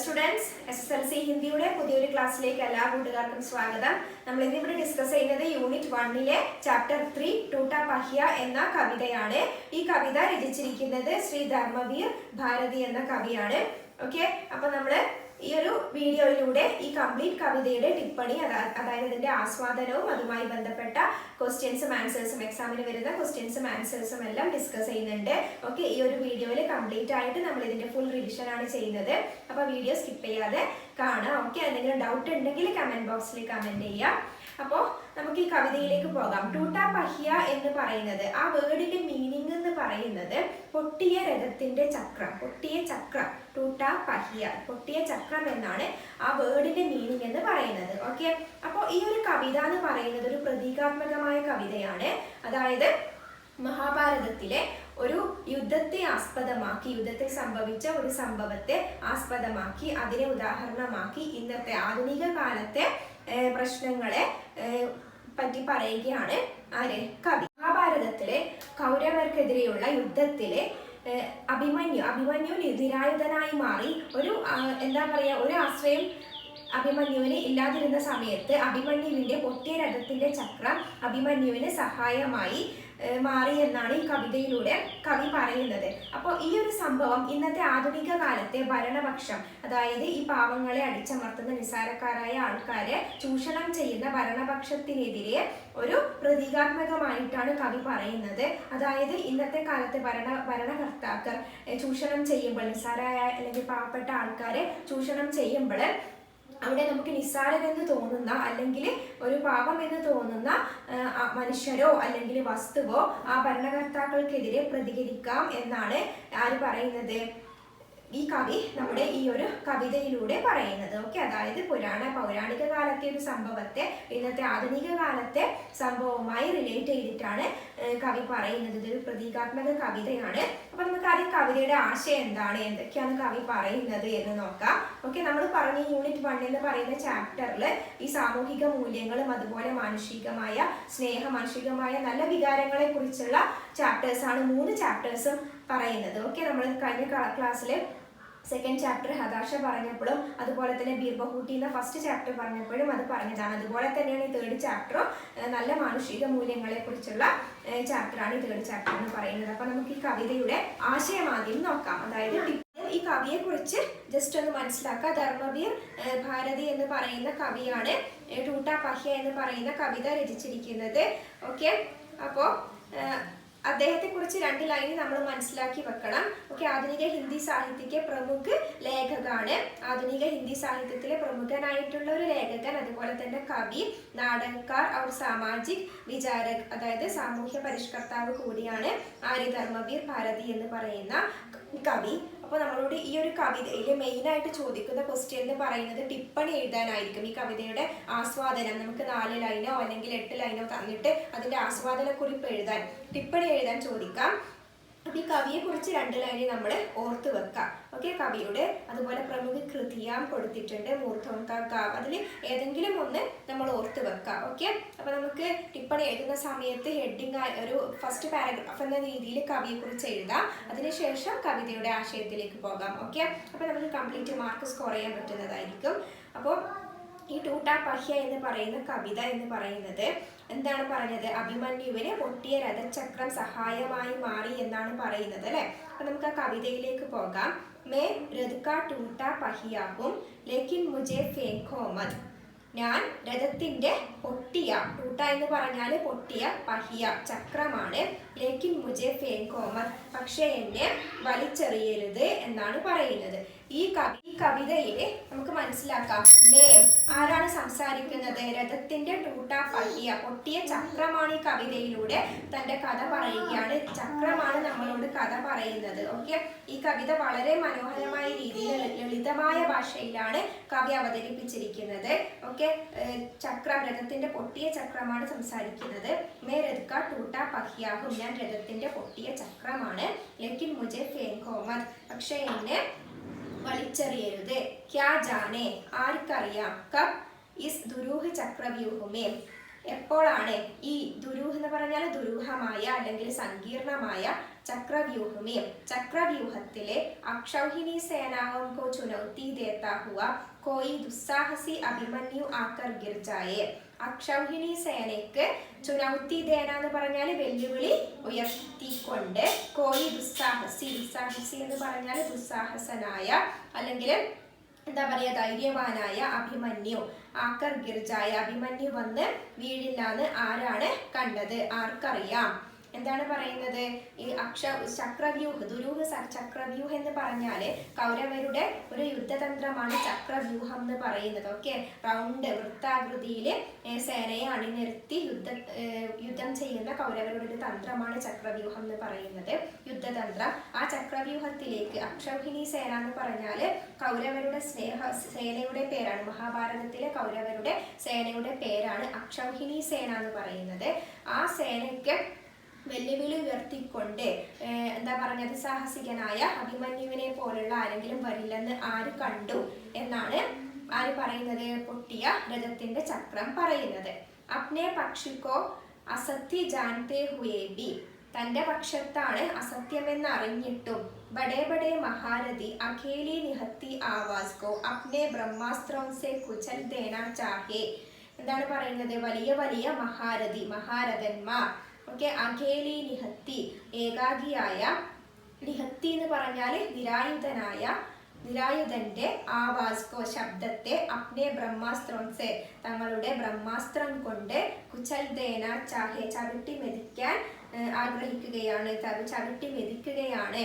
Students SSLC ഹിന്ദിയുടെ പുതിയൊരു ക്ലാസ്സിലേക്ക് എല്ലാ കൂട്ടുകാർക്കും സ്വാഗതം. നമ്മൾ ഇന്നിവിടെ ഡിസ്കസ് ചെയ്യുന്നത് യൂണിറ്റ് 1 ചാപ്റ്റർ 3 ടൂട്ടാ പഹ്യ എന്ന കവിതയാണ്. ഈ കവിത രചിച്ചിരിക്കുന്നത് ശ്രീ ധർമ്മവീർ ഭാരതി എന്ന കവിയാണ്. ഓക്കെ, അപ്പൊ നമ്മള് ഈ ഒരു വീഡിയോയിലൂടെ ഈ കംപ്ലീറ്റ് കവിതയുടെ ടിപ്പണി, അതായത് ഇതിന്റെ ആസ്വാദനവും അതുമായി ബന്ധപ്പെട്ട ക്വസ്റ്റ്യൻസും ആൻസേഴ്സും, എക്സാമിന് വരുന്ന ക്വസ്റ്റ്യൻസും ആൻസേഴ്സും എല്ലാം ഡിസ്കസ് ചെയ്യുന്നുണ്ട്. ഓക്കെ, ഈ ഒരു വീഡിയോയിൽ കംപ്ലീറ്റ് ആയിട്ട് നമ്മൾ ഇതിന്റെ ഫുൾ റിവിഷൻ ആണ് ചെയ്യുന്നത്. അപ്പൊ വീഡിയോ സ്കിപ്പ് ചെയ്യാതെ കാണാം. ഓക്കെ, എന്തെങ്കിലും ഡൗട്ട് ഉണ്ടെങ്കിൽ കമന്റ് ബോക്സിൽ കമന്റ് ചെയ്യാം. അപ്പോൾ നമുക്ക് ഈ കവിതയിലേക്ക് പോകാം. ടൂട്ടാ പഹ്യ എന്ന് പറയുന്നത്, ആ വേർഡിന്റെ മീനിങ് എന്ന് പറയുന്നത് പൊട്ടിയ രഥത്തിന്റെ ചക്രം, പൊട്ടിയ ചക്രം, ടൂട്ടാ പഹ്യ, പൊട്ടിയ ചക്രം എന്നാണ് ആ വേർഡിന്റെ മീനിങ് എന്ന് പറയുന്നത്. ഓക്കെ, അപ്പോൾ ഈ ഒരു കവിത എന്ന് പറയുന്നത് ഒരു പ്രതീകാത്മകമായ കവിതയാണ്. അതായത് മഹാഭാരതത്തിലെ ഒരു യുദ്ധത്തെ ആസ്പദമാക്കി, യുദ്ധത്തിൽ സംഭവിച്ച ഒരു സംഭവത്തെ ആസ്പദമാക്കി, അതിനെ ഉദാഹരണമാക്കി ഇന്നത്തെ ആധുനിക കാലത്തെ പ്രശ്നങ്ങളെ പറ്റി പറയുകയാണ് ആര്? കവി. മഹാഭാരതത്തിലെ കൗരവർക്കെതിരെയുള്ള യുദ്ധത്തിലെ അഭിമന്യു നിരായുധനായി മാറി ഒരു എന്താ പറയാ, ഒരു ആശ്രയം അഭിമന്യുവിന് ഇല്ലാതിരുന്ന സമയത്ത് അഭിമന്യുവിന്റെ പൊട്ടിയ രഥത്തിന്റെ ചക്രം അഭിമന്യുവിന് സഹായമായി മാറി എന്നാണ് ഈ കവിതയിലൂടെ കവി പറയുന്നത്. അപ്പോൾ ഈ ഒരു സംഭവം ഇന്നത്തെ ആധുനിക കാലത്തെ ഭരണപക്ഷം, അതായത് ഈ പാവങ്ങളെ അടിച്ചമർത്തുന്ന നിസ്സാരക്കാരായ ആൾക്കാരെ ചൂഷണം ചെയ്യുന്ന ഭരണപക്ഷത്തിനെതിരെ ഒരു പ്രതീകാത്മകമായിട്ടാണ് കവി പറയുന്നത്. അതായത് ഇന്നത്തെ കാലത്തെ ഭരണകർത്താക്കൾ ചൂഷണം ചെയ്യുമ്പോൾ, നിസ്സാരായ അല്ലെങ്കിൽ പാവപ്പെട്ട ആൾക്കാരെ ചൂഷണം ചെയ്യുമ്പോൾ അവിടെ നമുക്ക് നിസ്സാരരെന്ന് തോന്നുന്ന അല്ലെങ്കിൽ ഒരു പാപം എന്ന് തോന്നുന്ന മനുഷ്യരോ അല്ലെങ്കിൽ വസ്തുവോ ആ ഭരണകർത്താക്കൾക്കെതിരെ പ്രതികരിക്കാം എന്നാണ് ആര് പറയുന്നത്? ഈ കവി നമ്മുടെ ഈ ഒരു കവിതയിലൂടെ പറയുന്നത്. ഓക്കെ, അതായത് പൗരാണിക കാലത്തെ ഒരു സംഭവത്തെ ഇന്നത്തെ ആധുനിക കാലത്തെ സംഭവവുമായി റിലേറ്റ് ചെയ്തിട്ടാണ് കവി പറയുന്നത്. ഇതൊരു പ്രതീകാത്മക കവിതയാണ്. അപ്പൊ നമുക്ക് ആദ്യം കവിതയുടെ ആശയം എന്താണ്, എന്തൊക്കെയാണ് കവി പറയുന്നത് എന്ന് നോക്കാം. ഓക്കെ, നമ്മൾ പറഞ്ഞ യൂണിറ്റ് 1 എന്ന് പറയുന്ന ചാപ്റ്ററിൽ ഈ സാമൂഹിക മൂല്യങ്ങളും അതുപോലെ മാനുഷികമായ സ്നേഹം, മാനുഷികമായ നല്ല വികാരങ്ങളെ കുറിച്ചുള്ള ചാപ്റ്റേഴ്സാണ് 3 ചാപ്റ്റേഴ്സും പറയുന്നത്. ഓക്കെ, നമ്മൾ കഴിഞ്ഞ ക്ലാസ്സിൽ സെക്കൻഡ് ചാപ്റ്റർ ഹതാശ പറഞ്ഞപ്പോഴും അതുപോലെ തന്നെ ബീർബഹൂട്ടി എന്ന ഫസ്റ്റ് ചാപ്റ്റർ പറഞ്ഞപ്പോഴും അത് പറഞ്ഞതാണ്. അതുപോലെ തന്നെയാണ് ഈ തേർഡ് ചാപ്റ്ററും നല്ല മാനുഷിക മൂല്യങ്ങളെ കുറിച്ചുള്ള ചാപ്റ്ററാണ് ഈ തേർഡ് ചാപ്റ്റർ എന്ന് പറയുന്നത്. അപ്പൊ നമുക്ക് ഈ കവിതയുടെ ആശയം ആദ്യം നോക്കാം. അതായത് ഈ കവിയെ കുറിച്ച് ജസ്റ്റ് ഒന്ന് മനസ്സിലാക്കുക. ധർമ്മവീർ ഭാരതി എന്ന് പറയുന്ന കവിയാണ് ടൂട്ടാ പഹ്യ എന്ന് പറയുന്ന കവിത രചിച്ചിരിക്കുന്നത്. ഓക്കെ, അപ്പോ അദ്ദേഹത്തെ കുറിച്ച് 2 ലൈൻ നമ്മൾ മനസ്സിലാക്കി വെക്കണം. ഓക്കെ, ആധുനിക ഹിന്ദി സാഹിത്യके പ്രമുഖ ലേഖകനാണ്. ആധുനിക ഹിന്ദി സാഹിത്യത്തിലെ പ്രമുഖനായിട്ടുള്ള ഒരു ലേഖകൻ, അതുപോലെ തന്നെ കവി, നാടകക്കാർ और സാമാജിക് വിചാരക്, അതായത് സാമൂഹ്യ പരിഷ്കർത്താവ് കൂടിയാണ് ആര്യ ധർമ്മവീർ ഭാരതി എന്ന് പറയുന്ന കവി. അപ്പോൾ നമ്മളോട് ഈ ഒരു കവിതയിൽ മെയിനായിട്ട് ചോദിക്കുന്ന ക്വസ്റ്റ്യൻ എന്ന് പറയുന്നത് ടിപ്പണി എഴുതാനായിരിക്കും. ഈ കവിതയുടെ ആസ്വാദനം നമുക്ക് 4 ലൈനോ അല്ലെങ്കിൽ 8 ലൈനോ തന്നിട്ട് അതിന്റെ ആസ്വാദനക്കുറിപ്പ് എഴുതാൻ, ടിപ്പണി എഴുതാൻ ചോദിക്കാം. അപ്പൊ ഈ കവിയെ കുറിച്ച് 2 ലൈന് നമ്മൾ ഓർത്ത് വെക്കാം. ഓക്കെ, കവിയുടെ അതുപോലെ പ്രമുഖ കൃതിയാം കൊടുത്തിട്ടുണ്ട്, മൂർധോങ്കാവ്, അതിൽ ഏതെങ്കിലും ഒന്ന് നമ്മൾ ഓർത്ത് വെക്കാം. ഓക്കെ, അപ്പൊ നമുക്ക് ടിപ്പണി എഴുതുന്ന സമയത്ത് ഹെഡിങ് ഒരു ഫസ്റ്റ് പാരഗ്രാഫ് എന്ന രീതിയിൽ കവിയെ കുറിച്ച് എഴുതാം. അതിനുശേഷം കവിതയുടെ ആശയത്തിലേക്ക് പോകാം. ഓക്കെ, അപ്പൊ നമുക്ക് കംപ്ലീറ്റ് മാർക്ക് സ്കോർ ചെയ്യാൻ പറ്റുന്നതായിരിക്കും. അപ്പോൾ ഈ ടൂട്ടാ പഹ്യ എന്ന് പറയുന്ന കവിത എന്ന് പറയുന്നത് എന്താണ് പറഞ്ഞത്? അഭിമന്യുവിന് പൊട്ടിയ രഥചക്രം സഹായമായി മാറി എന്നാണ് പറയുന്നത് അല്ലെ. അപ്പൊ നമുക്ക് ആ കവിതയിലേക്ക് പോകാം. മേ രഥ് കാ ടൂട്ടാ പഹിയ ഹും ലേക്കിൻ മുझे फेंको मत. ഞാൻ രഥത്തിന്റെ പൊട്ടിയ, ടൂട്ട എന്ന് പറഞ്ഞാൽ പൊട്ടിയ, പഹ്യ ചക്രമാണ്, ലേക്കിൻ മുझे फेंको मत, പക്ഷേ എന്നെ വലിച്ചെറിയരുത് എന്നാണ് പറയുന്നത്. ഈ കവിതയിൽ നമുക്ക് മനസ്സിലാക്കാം, മേ ആരാണ് സംസാരിക്കുന്നത്? രഥത്തിന്റെ ടൂട്ടാ പഹ്യ, പൊട്ടിയ ചക്രമാണ് ഈ കവിതയിലൂടെ തന്റെ കഥ പറയുകയാണ്. ചക്രമാണ് നമ്മളോട് കഥ പറയുന്നത്. ഓക്കെ, ഈ കവിത വളരെ മനോഹരമായ രീതിയിൽ ലളിതമായ ഭാഷയിലാണ് കവി അവതരിപ്പിച്ചിരിക്കുന്നത്. ഓക്കെ, ചക്രം, രഥത്തിന്റെ പൊട്ടിയ ചക്രമാണ് സംസാരിക്കുന്നത്. മേ രഥ് കാ ടൂട്ടാ പഹ്യ ഹും, ഞാൻ രഥത്തിന്റെ പൊട്ടിയ ചക്രമാണ്, ലേക്കിൻ മുझे फेंको मत, പക്ഷേ എന്നെ വലിച്ചെറിയരുത്. ക്യാ ജാനെ, ആർക്കറിയാം, കബ് ഇസ് ദുരൂഹ ചക്രവ്യൂഹമേ, എപ്പോഴാണ് ഈ ദുരൂഹ എന്ന് പറഞ്ഞാൽ ദുരൂഹമായ അല്ലെങ്കിൽ സങ്കീർണമായ चक्रव्यूह में चक्रव्यूहത്തിലെ अक्षौहिणी सेनाओं को चुनौती देता हुआ कोई दुस्साहसी अभिमन्यु आकर गिर जाए. അക്ഷൗഹിണി സേനയ്ക്ക് ചുനൗത്തി ദേന എന്ന് പറഞ്ഞാൽ വെല്ലുവിളി ഉയർത്തിക്കൊണ്ട് കോയി ദുസ്സാഹസി എന്ന് പറഞ്ഞാൽ ദുസ്സാഹസനായ അല്ലെങ്കിൽ എന്താ പറയാ ധൈര്യവാനായ അഭിമന്യു ആക്കർ ഗിർജായ അഭിമന്യു വന്ന് വീഴില്ലാന്ന് ആരാണ് കണ്ടത്? ആർക്കറിയാം? എന്താണ് പറയുന്നത്? ഈ ചക്രവ്യൂഹ് ദുരൂഹ ചക്രവ്യൂഹ് എന്ന് പറഞ്ഞാല് കൗരവരുടെ ഒരു യുദ്ധതന്ത്രമാണ് ചക്രവ്യൂഹം എന്ന് പറയുന്നത്. ഓക്കെ, റൗണ്ട് വൃത്താകൃതിയിൽ സേനയെ അണിനിരത്തി യുദ്ധം ചെയ്യുന്ന കൗരവരുടെ ഒരു തന്ത്രമാണ് ചക്രവ്യൂഹം എന്ന് പറയുന്നത്, യുദ്ധതന്ത്രം. ആ ചക്രവ്യൂഹത്തിലേക്ക് അക്ഷൗഹിണി സേന എന്ന് പറഞ്ഞാല് കൗരവരുടെ സേനയുടെ പേരാണ്. മഹാഭാരതത്തിലെ കൗരവരുടെ സേനയുടെ പേരാണ് അക്ഷൗഹിണി സേന എന്ന് പറയുന്നത്. ആ സേനയ്ക്ക് വെല്ലുവിളി ഉയർത്തിക്കൊണ്ട് എന്താ പറഞ്ഞത് സാഹസികനായ അഭിമന്യുവിനെ പോലുള്ള ആരെങ്കിലും വരില്ലെന്ന് ആര് കണ്ടു എന്നാണ് ആര് പറയുന്നത്? പൊട്ടിയ രഥത്തിന്റെ ചക്രം പറയുന്നത്. അപ്നെ പക്ഷിക്കോ അസത്യ ജാൻതേ ഹുയേ ബി തന്റെ പക്ഷത്താണ് അസത്യമെന്ന് അറിഞ്ഞിട്ടും ബഡേ ബഡേ മഹാരഥി അഖേലി നിഹത്തി ആവാസ് കോ അപ്നെ ബ്രഹ്മാസ്ത്രം സെ കുചൽ ദേന ചാഹേ. എന്താണ് പറയുന്നത്? വലിയ വലിയ മഹാരഥന്മാർ ഓക്കെ, അഖേലി നിഹത്തി ഏകാഗിയായ, നിഹത്തി എന്ന് പറഞ്ഞാൽ നിരായുധന്റെ ആവാസ്കോ ശബ്ദത്തെ അപ്നെ ബ്രഹ്മാസ്ത്രംസെ തങ്ങളുടെ ബ്രഹ്മാസ്ത്രം കൊണ്ട് കുചൽ ദേന ചാഹെ ചവിട്ടി മെതിക്കാൻ ആഗ്രഹിക്കുകയാണ്, ചവിട്ടി മെതിക്കുകയാണ്.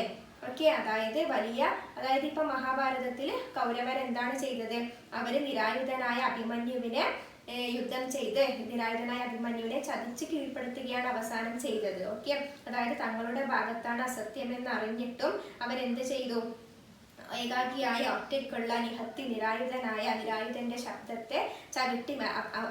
ഓക്കെ, അതായത് ഇപ്പൊ മഹാഭാരതത്തിൽ കൗരവർ എന്താണ് ചെയ്തത്? അവര് നിരായുധനായ അഭിമന്യുവിനെ യുദ്ധം ചെയ്ത് നിരായുധനായ അഭിമന്യുവിനെ ചതിച്ച് കീഴ്പ്പെടുത്തുകയാണ് അവസാനം ചെയ്തത്. ഓക്കെ, അതായത് തങ്ങളുടെ ഭാഗത്താണ് അസത്യമെന്ന് അറിഞ്ഞിട്ടും അവരെന്ത് ചെയ്തു? ഏകാഗിയായ ഒറ്റയ്ക്കുള്ള നിരായുധന്റെ ശബ്ദത്തെ ചവിട്ടി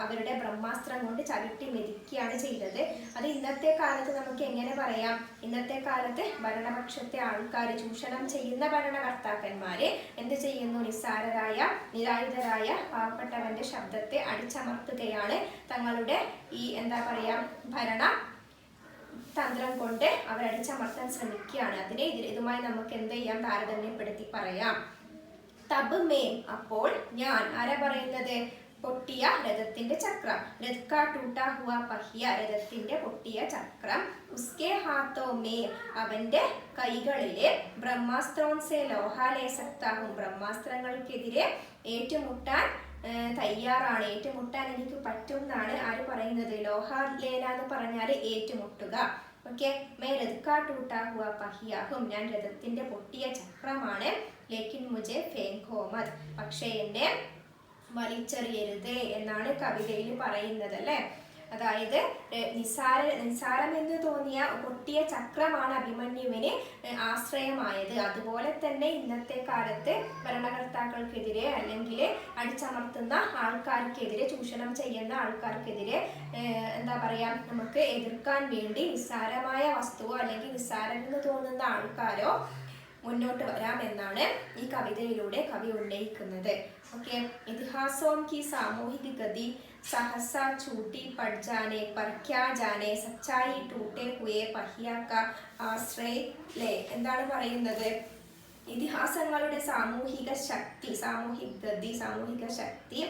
അവരുടെ ബ്രഹ്മാസ്ത്രം കൊണ്ട് ചവിട്ടി മെതിക്കുകയാണ് ചെയ്തത്. അത് ഇന്നത്തെ കാലത്ത് നമുക്ക് എങ്ങനെ പറയാം? ഇന്നത്തെ കാലത്ത് ഭരണപക്ഷത്തെ ആൾക്കാർ, ചൂഷണം ചെയ്യുന്ന ഭരണകർത്താക്കന്മാര് എന്ത് ചെയ്യുന്നു? നിരായുധരായ പാവപ്പെട്ടവന്റെ ശബ്ദത്തെ അടിച്ചമർത്തുകയാണ്. തങ്ങളുടെ ഈ എന്താ പറയാ ഭരണ തന്ത്രം കൊണ്ട് അവരടിച്ചമർത്താൻ ശ്രമിക്കുകയാണ്. ഇതുമായി നമുക്ക് എന്ത് ചെയ്യാം? താരതമ്യപ്പെടുത്തി പറയാം. തബ് മേം അപ്പോൾ ഞാൻ, ആരാ പറയുന്നത്? പൊട്ടിയ രഥത്തിന്റെ ചക്രം. രഥ് കാ ടൂട്ടാ ഹുവാ പഹിയ രഥത്തിന്റെ പൊട്ടിയ ചക്രം. ഉസ്കെ ഹാത്തോ മേം അവന്റെ കൈകളിലെ ബ്രഹ്മാസ്ത്രോൻ സെ ലോഹാലേ സക്താഹും ബ്രഹ്മാസ്ത്രങ്ങൾക്കെതിരെ ഏറ്റുമുട്ടാൻ തയ്യാറാണ്, ഏറ്റുമുട്ടാൻ എനിക്ക് പറ്റും എന്നാണ് ആര് പറയുന്നത്? ലോഹാലേന എന്ന് പറഞ്ഞാൽ ഏറ്റുമുട്ടുക. ഓക്കെ, മേ രഥ് കാ ടൂട്ടാ ഹുവാ പഹിയാഹും ഞാൻ രഥത്തിന്റെ പൊട്ടിയ ചക്രമാണ്. ലേക്കിൻ മുജെ ഫേങ്കോ മത് പക്ഷേ എന്നെ വലിച്ചെറിയരുത് എന്നാണ് കവിതയിൽ പറയുന്നത് അല്ലേ. അതായത് നിസ്സാരമെന്ന് തോന്നിയ പൊട്ടിയ ചക്രമാണ് അഭിമന്യുവിന് ആശ്രയമായത്. അതുപോലെ തന്നെ ഇന്നത്തെ കാലത്ത് ഭരണകർത്താക്കൾക്കെതിരെ അല്ലെങ്കിൽ അടിച്ചമർത്തുന്ന ആൾക്കാർക്കെതിരെ, ചൂഷണം ചെയ്യുന്ന ആൾക്കാർക്കെതിരെ എന്താ പറയാ നമുക്ക് എതിർക്കാൻ വേണ്ടി നിസ്സാരമായ വസ്തുവോ അല്ലെങ്കിൽ നിസ്സാരമെന്ന് തോന്നുന്ന ആൾക്കാരോ മുന്നോട്ട് വരാമെന്നാണ് ഈ കവിതയിലൂടെ കവി ഉന്നയിക്കുന്നത്. ഓക്കെ, ഇതിഹാസോം की सामूहिक गति सहसा छूटी पड़ जाने पर क्या जाने सच्चाई टूटे हुए पहिया का आश्रय ले. എന്താണ് പറയുന്നത്? ഇതിഹാസങ്ങളുടെ സാമൂഹിക ശക്തി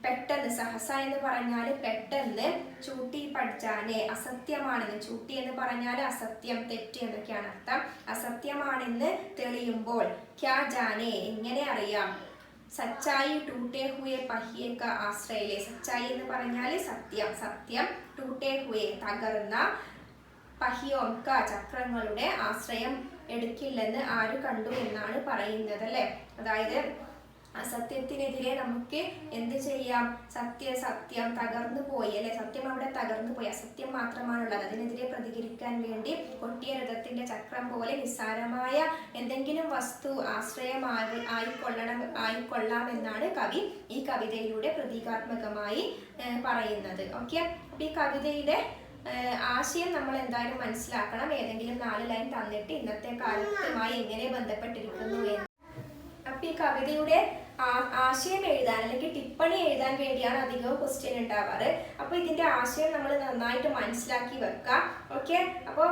പെട്ടെന്ന്, സഹസ എന്ന് പറഞ്ഞാൽ പെട്ടെന്ന്, ചൂട്ടി പഠിച്ചാനെ അസത്യമാണെന്ന്, ചൂട്ടി എന്ന് പറഞ്ഞാൽ അസത്യം, തെറ്റ് എന്നൊക്കെയാണ് അർത്ഥം. അസത്യമാണെന്ന് തെളിയുമ്പോൾ ക്യാ ജാനെ എങ്ങനെ അറിയാം, സച്ചായി ടൂട്ടേ ഹുയെ പഹിയേക്ക ആശ്രയിലെ. സച്ചായി എന്ന് പറഞ്ഞാൽ സത്യം, ടൂട്ടേ ഹുയെ തകർന്ന, പഹിയോക്ക ചക്രങ്ങളുടെ ആശ്രയം എടുക്കില്ലെന്ന് ആര് കണ്ടു എന്നാണ് പറയുന്നത് അല്ലെ. അതായത് അസത്യത്തിനെതിരെ നമുക്ക് എന്ത് ചെയ്യാം? സത്യം തകർന്നു പോയി അല്ലെ, സത്യം അവിടെ തകർന്നു പോയി, അസത്യം മാത്രമാണുള്ളത്. അതിനെതിരെ പ്രതികരിക്കാൻ വേണ്ടി പൊട്ടിയ രഥത്തിന്റെ ചക്രം പോലെ നിസ്സാരമായ എന്തെങ്കിലും വസ്തു ആയിക്കൊള്ളാമെന്നാണ് കവി ഈ കവിതയിലൂടെ പ്രതീകാത്മകമായി പറയുന്നത്. ഓക്കെ, അപ്പൊ ഈ കവിതയിലെ ആശയം നമ്മൾ എന്തായാലും മനസ്സിലാക്കണം. ഏതെങ്കിലും 4 ലൈൻ തന്നിട്ട് ഇന്നത്തെ കാലത്തുമായി എങ്ങനെ ബന്ധപ്പെട്ടിരിക്കുന്നു എന്ന്. അപ്പൊ ഈ കവിതയുടെ ആശയം എഴുതാൻ അല്ലെങ്കിൽ ടിപ്പണി എഴുതാൻ വേണ്ടിയാണ് അധികവും ക്വസ്റ്റ്യൻ ഉണ്ടാവാറ്. അപ്പൊ ഇതിന്റെ ആശയം നമ്മൾ നന്നായിട്ട് മനസ്സിലാക്കി വെക്കാം. ഓക്കെ. അപ്പോൾ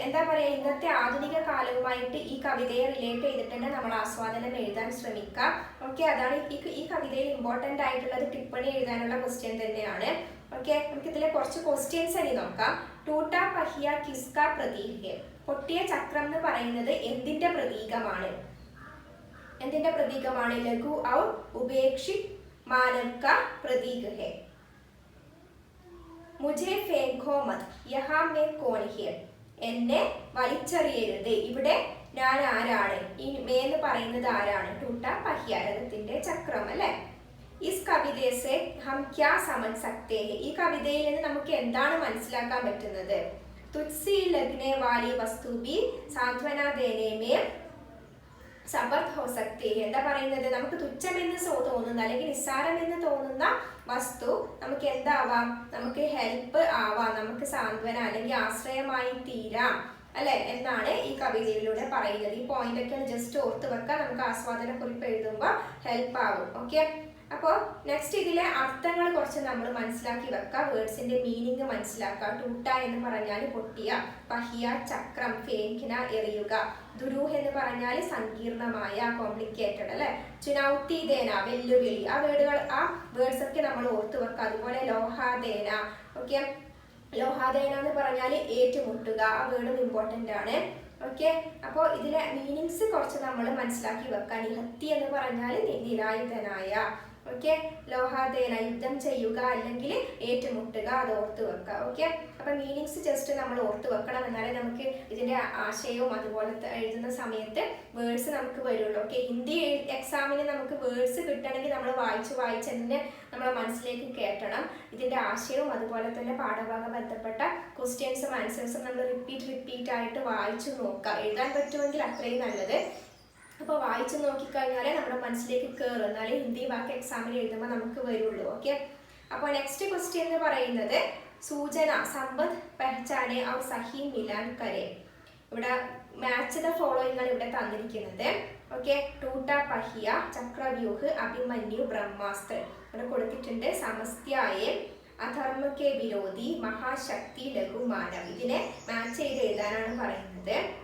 എന്താ പറയുക, ഇന്നത്തെ ആധുനിക കാലവുമായിട്ട് ഈ കവിതയെ റിലേറ്റ് ചെയ്തിട്ട് തന്നെ നമ്മൾ ആസ്വാദനം എഴുതാൻ ശ്രമിക്കാം. ഓക്കെ, അതാണ് ഈ കവിതയിൽ ഇമ്പോർട്ടൻ്റ് ആയിട്ടുള്ളത്. ടിപ്പണി എഴുതാനുള്ള ക്വസ്റ്റ്യൻ തന്നെയാണ്. ഓക്കെ, നമുക്ക് ഇതിലെ കുറച്ച് ക്വസ്റ്റ്യൻസ് ഇനി നോക്കാം. ടൂട്ടാ പഹിയ കിസ്ക പ്രതീക്. പൊട്ടിയ ചക്രം എന്ന് പറയുന്നത് എന്തിന്റെ പ്രതീകമാണ്? എന്തിന്റെ പ്രതീകമാണ്? ലഘു ഔർ ഉപേക്ഷിത് മാനവ് കാ പ്രതീക് ഹെ. മുझे फेंको मत यहाँ मैं कौन है. എന്നെ വലിച്ചെറിയരുത്. ഇവിടെ ഞാൻ ആരാണ്? ഈ മേ എന്ന് പറയുന്നത് ആരാണ്? ടൂട്ടാ പഹിയ, രഥത്തിന്റെ ചക്രം അല്ലെ. ഇസ് കവിതയെ സെ ഹം ക്യാ സമജ് സക്തേ ഹെ. ഈ കവിതയിൽ നിന്ന് നമുക്ക് എന്താണ് മനസ്സിലാക്കാൻ പറ്റുന്നത്? തുജ്സി ലഗ്നെ വാലി വസ്തു ബി സാന്ത്വന ദേനെ മേ സബർത്ത് ഹോ സക്തി. എന്താ പറയുന്നത്? നമുക്ക് തുച്ഛമെന്ന് തോന്നുന്ന അല്ലെങ്കിൽ നിസ്സാരമെന്ന് തോന്നുന്ന വസ്തു നമുക്ക് എന്താവാം? നമുക്ക് ഹെൽപ്പ് ആവാം, നമുക്ക് സാന്ത്വന അല്ലെങ്കിൽ ആശ്രയമായി തീരാം അല്ലെ എന്നാണ് ഈ കവിതയിലൂടെ പറയുന്നത്. ഈ പോയിന്റ് ഒക്കെ ഒന്ന് ജസ്റ്റ് ഓർത്ത് വെക്കാം, നമുക്ക് ആസ്വാദന കുറിപ്പ് എഴുതുമ്പോൾ ഹെൽപ്പ് ആവും. ഓക്കെ, അപ്പോൾ നെക്സ്റ്റ് ഇതിലെ അർത്ഥങ്ങൾ കുറച്ച് നമ്മൾ മനസ്സിലാക്കി വെക്കാം. വേർഡ്സിന്റെ മീനിങ് മനസ്സിലാക്കുക. ടൂട്ട എന്ന് പറഞ്ഞാൽ പൊട്ടിയ, പഹിയ ചക്രം, ഫേങ്കിന എറിയുക, ദുരൂഹ് എന്ന് പറഞ്ഞാൽ സങ്കീർണമായ, കോംപ്ലിക്കേറ്റഡ് അല്ലെ. ചുനൗത്തി ദേന വെല്ലുവിളി. ആ വേർഡ്സ് ഒക്കെ നമ്മൾ ഓർത്തു വെക്കുക. അതുപോലെ ലോഹാദേന. ഓക്കെ, ലോഹാദേന എന്ന് പറഞ്ഞാൽ ഏറ്റുമുട്ടുക. ആ വേർഡും ഇമ്പോർട്ടൻ്റ് ആണ്. ഓക്കെ, അപ്പോൾ ഇതിലെ മീനിങ്സ് കുറച്ച് നമ്മൾ മനസ്സിലാക്കി വെക്കാം. നിഹത്തി എന്ന് പറഞ്ഞാൽ നിരായുധനായ. ഓക്കെ, ലോഹാദേന യുദ്ധം ചെയ്യുക അല്ലെങ്കിൽ ഏറ്റുമുട്ടുക, അത് ഓർത്ത് വെക്കുക. ഓക്കെ, അപ്പൊ മീനിങ്സ് ജസ്റ്റ് നമ്മൾ ഓർത്ത് വെക്കണം, എന്നാലേ നമുക്ക് ഇതിന്റെ ആശയവും അതുപോലെ എഴുതുന്ന സമയത്ത് വേർഡ്സ് നമുക്ക് വരുള്ളൂ. ഓക്കെ, ഹിന്ദി എക്സാമിന് നമുക്ക് വേർഡ്സ് കിട്ടണമെങ്കിൽ നമ്മൾ വായിച്ച് തന്നെ നമ്മളെ മനസ്സിലേക്ക് കയറ്റണം. ഇതിന്റെ ആശയവും അതുപോലെ തന്നെ പാഠഭാഗം ബന്ധപ്പെട്ട ക്വസ്റ്റ്യൻസും ആൻസേഴ്സും നമ്മൾ റിപ്പീറ്റ് ആയിട്ട് വായിച്ചു നോക്കുക. എഴുതാൻ പറ്റുമെങ്കിൽ അത്രയും നല്ലത്. അപ്പോൾ വായിച്ചു നോക്കിക്കഴിഞ്ഞാലേ നമ്മുടെ മനസ്സിലേക്ക് കയറും, എന്നാലേ ഹിന്ദി വാക്ക് എക്സാമിന് എഴുതുമ്പോൾ നമുക്ക് വരുള്ളൂ. ഓക്കെ, അപ്പോൾ നെക്സ്റ്റ് ക്വസ്റ്റ്യൻ എന്ന് പറയുന്നത് സൂചന സമ്പത്ത് പെഹ്ചാനെ ഔർ സഹി മിലാൻ കരെ. ഇവിടെ മാച്ച് ദ ഫോളോയിങ് ആണ് ഇവിടെ തന്നിരിക്കുന്നത്. ഓക്കെ, ടൂട്ട പഹിയ, ചക്രവ്യൂഹ്, അഭിമന്യു, ബ്രഹ്മാസ്ത്ര ഇവിടെ കൊടുത്തിട്ടുണ്ട്. സമസ്യായെ, അധർമ്മ കെ വിരോധി, മഹാശക്തി, ലഘുമാനവ്. ഇതിനെ മാച്ച് ചെയ്ത് എഴുതാനാണ് പറയുന്നത്.